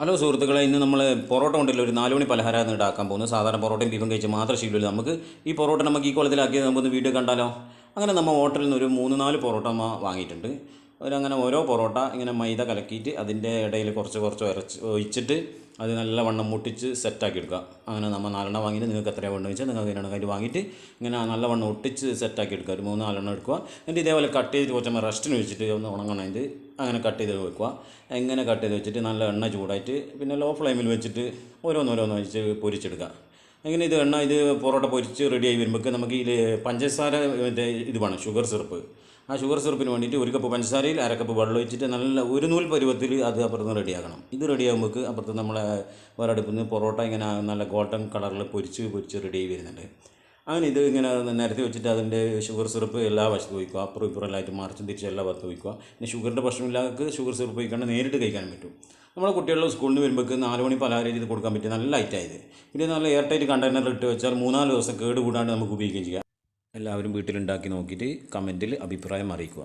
Hello സുഹൃത്തുക്കളെ, ഇന്ന് നമ്മൾ പൊറോട്ട കൊണ്ടല്ല ഒരു 4 മണി പലഹാരമാണ് ഉണ്ടാക്കാൻ പോകുന്നത്. സാധാരണ പൊറോട്ടയും ബീഫും കഴിച്ച് മാത്രം ശീലമില്ല നമുക്ക്. ഈ പൊറോട്ട നമുക്ക് ഈ കോളത്തിലാക്കി നമുക്കൊന്ന് വീഡിയോ കണ്ടാലോ. അങ്ങനെ നമ്മൾ ഹോട്ടലിൽ നിന്ന് ഒരു 3-4 പൊറോട്ട വാങ്ങിയിട്ടുണ്ട്. അങ്ങനെ ഓരോ പൊറോട്ട ഇങ്ങനെ മൈദ കലക്കിയിട്ട് അതിൻ്റെ ഇടയിൽ കുറച്ച് ഒഴിച്ചിട്ട് അത് നല്ലവണ്ണം മുട്ടിച്ച് സെറ്റാക്കി എടുക്കുക. അങ്ങനെ നമ്മൾ 4 വാങ്ങിയിട്ട് നിങ്ങൾക്ക് എത്രയാണ് വേണ്ടത് വെച്ചാൽ നിങ്ങൾക്ക് അതിനകത്ത് വാങ്ങിയിട്ട് ഇങ്ങനെ നല്ലവണ്ണം ഒട്ടിച്ച് സെറ്റാക്കി എടുക്കുക. ഒരു 3-4 എടുക്കുക. എന്നിട്ട് ഇതേപോലെ കട്ട് ചെയ്തിട്ട് കുറച്ച് റെസ്റ്റിന് വെച്ചിട്ട് ഒന്ന് ഉണങ്ങണമെങ്കിൽ അങ്ങനെ കട്ട് ചെയ്ത് വെക്കുക. എങ്ങനെ കട്ട് ചെയ്ത് വെച്ചിട്ട് നല്ല എണ്ണ ചൂടായിട്ട് പിന്നെ ലോ ഫ്ലെയിമിൽ വെച്ചിട്ട് ഓരോന്നോരോന്ന് വെച്ച് പൊരിച്ചെടുക്കുക. എങ്ങനെ ഇത് പൊറോട്ട പൊരിച്ച് റെഡിയായി വരുമ്പോൾ നമുക്ക് ഇതിൽ പഞ്ചസാര ഇത് വേണം, ഷുഗർ സിറപ്പ്. ആ ഷുഗർ സിറപ്പിന് വേണ്ടിയിട്ട് 1 കപ്പ് പഞ്ചസാരയിൽ 1/2 കപ്പ് വെള്ളം ഒഴിച്ചിട്ട് നല്ല ഒരു നൂൽ പരുവത്തിൽ അത് അപ്പുറത്ത് റെഡിയാക്കണം. ഇത് റെഡിയാകുമ്പോൾ അപ്പുറത്ത് നമ്മളെ വേറെ അടുപ്പിൽ നിന്ന് പൊറോട്ട ഇങ്ങനെ നല്ല ഗോൾഡൻ കളറിൽ പൊരിച്ച് റെഡിയായി വരുന്നുണ്ട്. അങ്ങനെ ഇത് ഇങ്ങനെ നിരത്തി വെച്ചിട്ട് അതിൻ്റെ ഷുഗർ സിറപ്പ് എല്ലാ വശത്തും ഒഴിക്കുക. അപ്പുറം ഇപ്പുറമെല്ലായിട്ട് മറിച്ചും തിരിച്ച് എല്ലാ ഭാഗത്തും ഒഴിക്കുക. പിന്നെ ഷുഗറിൻ്റെ പ്രശ്നമില്ലാതെ ഷുഗർ സിറപ്പ് ഒഴിക്കാണ്ട് നേരിട്ട് കഴിക്കാനും പറ്റും. നമ്മളെ കുട്ടികളുടെ സ്കൂളിൽ നിന്ന് വരുമ്പോൾ 4 മണി പലഹാരം ചെയ്ത് കൊടുക്കാൻ പറ്റിയ നല്ല ഐറ്റായത്. പിന്നെ നല്ല എയർ ടൈറ്റ് കണ്ടെയ്നറിൽ ഇട്ട് വെച്ചാൽ 3-4 ദിവസം കേട് കൂടാണ്ട് നമുക്ക് ഉപയോഗിക്കുകയും ചെയ്യാം. എല്ലാവരും വീട്ടിലുണ്ടാക്കി നോക്കിയിട്ട് കമൻറ്റിൽ അഭിപ്രായം അറിയിക്കുക.